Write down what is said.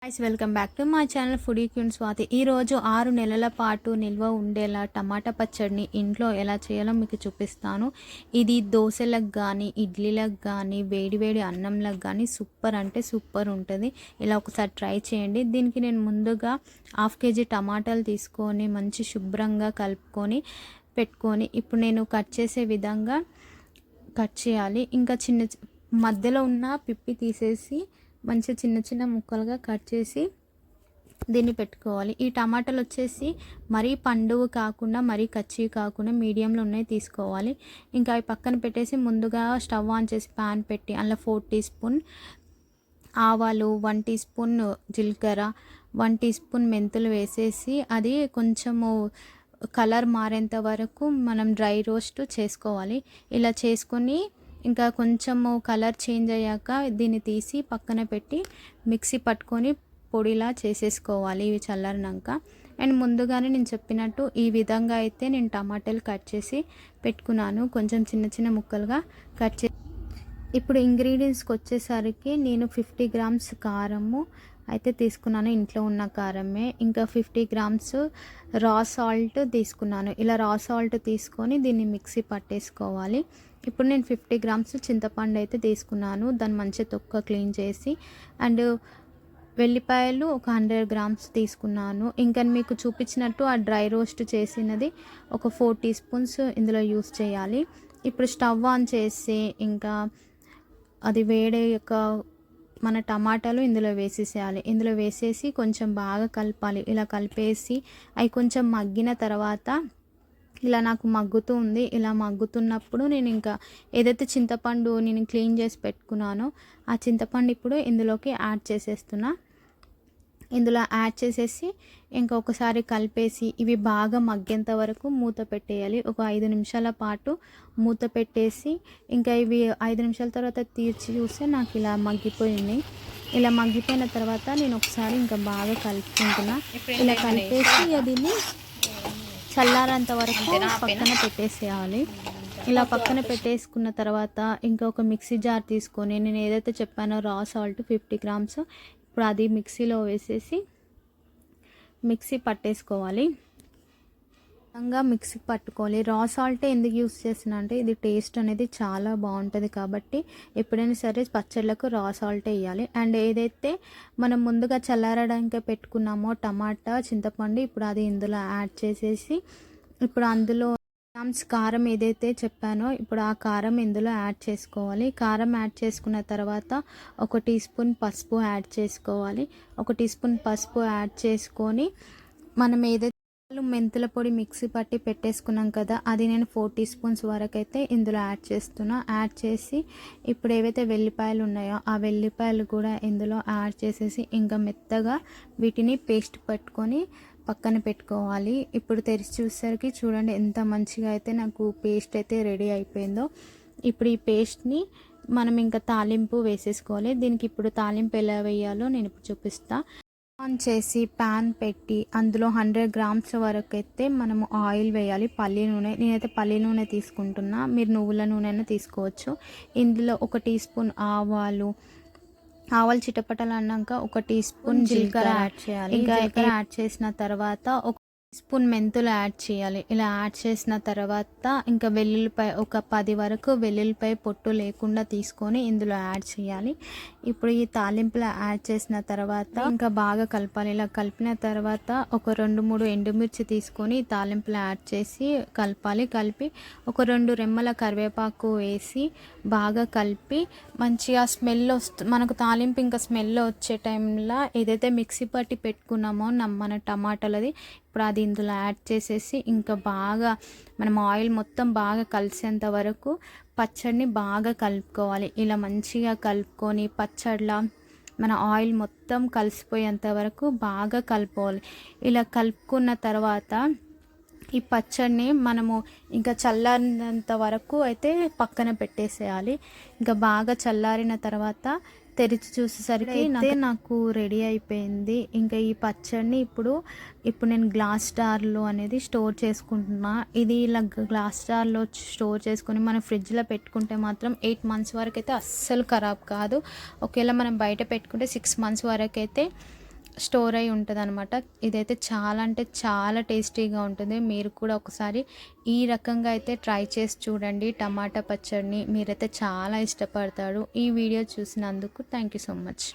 Guys welcome back to my channel foodie queen Swathi. ఈరోజు 6 నెలల పాటు నిల్వ ఉండేలా టమాటా పచ్చడిని ఇంట్లో ఎలా చేయాలో మీకు చూపిస్తాను. ఇది దోశలకు కానీ ఇడ్లీలకు కానీ వేడివేడి అన్నంలకు కానీ సూపర్ అంటే సూపర్ ఉంటుంది. ఇలా ఒకసారి ట్రై చేయండి. దీనికి నేను ముందుగా 1/2 కేజీ టమాటాలు తీసుకొని మంచి శుభ్రంగా కలుపుకొని పెట్టుకొని ఇప్పుడు నేను కట్ చేసే విధంగా కట్ చేయాలి. ఇంకా మధ్యలో ఉన్న పిప్పి తీసేసి మంచిగా చిన్న చిన్న ముక్కలుగా కట్ చేసి దీన్ని పెట్టుకోవాలి. ఈ టమాటాలు వచ్చేసి మరీ పండుగ కాకుండా మరీ కచ్చి కాకుండా మీడియంలో ఉన్నాయి తీసుకోవాలి. ఇంకా అవి పక్కన పెట్టేసి ముందుగా స్టవ్ ఆన్ చేసి ప్యాన్ పెట్టి అందులో 4 టీ స్పూన్ ఆవాలు, 1 టీ స్పూన్ జీలకర్ర, 1 టీ స్పూన్ మెంతులు వేసేసి అది కొంచెము కలర్ మారేంత వరకు మనం డ్రై రోస్ట్ చేసుకోవాలి. ఇలా చేసుకొని ఇంకా కొంచెము కలర్ చేంజ్ అయ్యాక దీన్ని తీసి పక్కన పెట్టి మిక్సీ పట్టుకొని పొడిలా చేసేసుకోవాలి ఇవి చల్లారినాక. అండ్ ముందుగానే నేను చెప్పినట్టు ఈ విధంగా అయితే నేను టమాటాలు కట్ చేసి పెట్టుకున్నాను, కొంచెం చిన్న చిన్న ముక్కలుగా కట్ చేసి. ఇప్పుడు ఇంగ్రీడియంట్స్కి వచ్చేసరికి నేను 50 గ్రామ్స్ కారము అయితే తీసుకున్నాను, ఇంట్లో ఉన్న కారమే. ఇంకా 50 గ్రామ్స్ రా సాల్ట్ తీసుకున్నాను. ఇలా రా సాల్ట్ తీసుకొని దీన్ని మిక్సీ పట్టేసుకోవాలి. ఇప్పుడు నేను 50 గ్రామ్స్ చింతపండు అయితే తీసుకున్నాను, దాన్ని మంచిగా తొక్క క్లీన్ చేసి. అండ్ వెల్లిపాయలు ఒక 100 గ్రామ్స్ తీసుకున్నాను. ఇంకా మీకు చూపించినట్టు ఆ డ్రై రోస్ట్ చేసినది ఒక 4 టీ స్పూన్స్ ఇందులో యూస్ చేయాలి. ఇప్పుడు స్టవ్ ఆన్ చేసి ఇంకా అది వేడయ్యాక మన టమాటాలు ఇందులో వేసేసేయాలి. ఇందులో వేసేసి కొంచెం బాగా కలపాలి. ఇలా కలిపేసి అవి కొంచెం మగ్గిన తర్వాత ఇలా నాకు మగ్గుతూ ఉంది. ఇలా మగ్గుతున్నప్పుడు నేను ఇంకా ఏదైతే చింతపండు నేను క్లీన్ చేసి పెట్టుకున్నానో ఆ చింతపండు ఇప్పుడు ఇందులోకి యాడ్ చేసేస్తున్నా. ఇందులో యాడ్ చేసేసి ఇంకా ఒకసారి కలిపేసి ఇవి బాగా మగ్గేంత వరకు మూత పెట్టేయాలి. ఒక 5 నిమిషాల పాటు మూత పెట్టేసి ఇంకా ఇవి 5 నిమిషాల తర్వాత తీర్చి చూస్తే నాకు ఇలా మగ్గిపోయింది. ఇలా మగ్గిపోయిన తర్వాత నేను ఒకసారి ఇంకా బాగా కలుపుకుంటున్నా. ఇలా కలిపేసి దీన్ని చల్లారేంత వరకు పక్కన పెట్టేసేయాలి. ఇలా పక్కన పెట్టేసుకున్న తర్వాత ఇంకా ఒక మిక్సీ జార్ తీసుకొని నేను ఏదైతే చెప్పానో రా సాల్ట్ 50 గ్రామ్స్ ఇప్పుడు అది మిక్సీలో వేసేసి మిక్సీ పట్టేసుకోవాలి. మిక్సీ పట్టుకోవాలి. రా సాల్ట్ ఎందుకు యూస్ చేస్తున్నా అంటే ఇది టేస్ట్ అనేది చాలా బాగుంటుంది కాబట్టి ఎప్పుడైనా సరే పచ్చళ్ళకు రా సాల్ట్ వేయాలి. అండ్ ఏదైతే మనం ముందుగా చల్లారడానికి పెట్టుకున్నామో టమాటా చింతపండు ఇప్పుడు అది ఇందులో యాడ్ చేసేసి ఇప్పుడు అందులో గ్రామ్స్ కారం ఏదైతే చెప్పానో ఇప్పుడు ఆ కారం ఇందులో యాడ్ చేసుకోవాలి. కారం యాడ్ చేసుకున్న తర్వాత 1 టీ స్పూన్ పసుపు యాడ్ చేసుకోవాలి. 1 టీ స్పూన్ పసుపు యాడ్ చేసుకొని మనం ఏదైతే మెంతుల పొడి మిక్సీ పట్టి పెట్టేసుకున్నాం కదా అది నేను 4 టీ స్పూన్స్ వరకు అయితే ఇందులో యాడ్ చేస్తున్నా. యాడ్ చేసి ఇప్పుడు ఏవైతే వెల్లిపాయలు ఉన్నాయో ఆ వెల్లిపాయలు కూడా ఇందులో యాడ్ చేసేసి ఇంకా మెత్తగా వీటిని పేస్ట్ పట్టుకొని పక్కన పెట్టుకోవాలి. ఇప్పుడు తెరిచి చూసేసరికి చూడండి ఎంత మంచిగా అయితే నాకు పేస్ట్ అయితే రెడీ అయిపోయిందో. ఇప్పుడు ఈ పేస్ట్ని మనం ఇంకా తాలింపు వేసేసుకోవాలి. దీనికి ఇప్పుడు తాలింపు ఎలా వేయాలో నేను ఇప్పుడు చూపిస్తాను. ఆన్ చేసి ప్యాన్ పెట్టి అందులో 100 గ్రామ్స్ వరకు అయితే మనము ఆయిల్ వేయాలి. పల్లి నూనె, నేనైతే పల్లి నూనె తీసుకుంటున్నా, మీరు నువ్వుల నూనె తీసుకోవచ్చు. ఇందులో 1 టీ స్పూన్ ఆవాలు చిటపటలు అన్నాక 1 టీ స్పూన్ జీలకర్ర యాడ్ చేయాలి. ఇంకా యాడ్ చేసిన తర్వాత 1 టీ స్పూన్ మెంతులు యాడ్ చేయాలి. ఇలా యాడ్ చేసిన తర్వాత ఇంకా వెల్లుల్లిపాయ ఒక 10 వరకు వెల్లుల్లిపాయ పొట్టు లేకుండా తీసుకొని ఇందులో యాడ్ చేయాలి. ఇప్పుడు ఈ తాలింపులో యాడ్ చేసిన తర్వాత ఇంకా బాగా కలపాలి. ఇలా కలిపిన తర్వాత ఒక 2-3 ఎండుమిర్చి తీసుకొని తాలింపులో యాడ్ చేసి కలపాలి. కలిపి ఒక 2 రెమ్మల కరివేపాకు వేసి బాగా కలిపి మంచిగా స్మెల్ మనకు తాలింపు ఇంకా స్మెల్ వచ్చే టైంలో ఏదైతే మిక్సీ పట్టి పెట్టుకున్నామో మన టమాటాలది ఇప్పుడు అది ఇందులో యాడ్ చేసేసి ఇంకా బాగా మనం ఆయిల్ మొత్తం బాగా కలిసేంత వరకు పచ్చడిని బాగా కలుపుకోవాలి. ఇలా మంచిగా కలుపుకొని పచ్చడిలా మన ఆయిల్ మొత్తం కలిసిపోయేంత వరకు బాగా కలుపుకోవాలి. ఇలా కలుపుకున్న తర్వాత ఈ పచ్చడిని మనము ఇంకా చల్లారినంత వరకు అయితే పక్కన పెట్టేసేయాలి. ఇంకా బాగా చల్లారిన తర్వాత తెరిచి చూసేసరికి నాకు రెడీ అయిపోయింది. ఇంకా ఈ పచ్చడిని ఇప్పుడు నేను గ్లాస్ జార్లో అనేది స్టోర్ చేసుకుంటున్నా. ఇది ఇలా గ్లాస్ జార్లో స్టోర్ చేసుకొని మనం ఫ్రిడ్జ్లో పెట్టుకుంటే మాత్రం 8 మంత్స్ వరకు అయితే అస్సలు ఖరాబ్ కాదు. ఒకవేళ మనం బయట పెట్టుకుంటే 6 మంత్స్ వరకు అయితే స్టోర్ అయి ఉంటుందన్నమాట. ఇదైతే చాలా అంటే చాలా టేస్టీగా ఉంటుంది. మీరు కూడా ఒకసారి ఈ రకంగా అయితే ట్రై చేసి చూడండి టమాటా పచ్చడిని. మీరైతే చాలా ఇష్టపడతారు. ఈ వీడియో చూసినందుకు థ్యాంక్ యూ సో మచ్.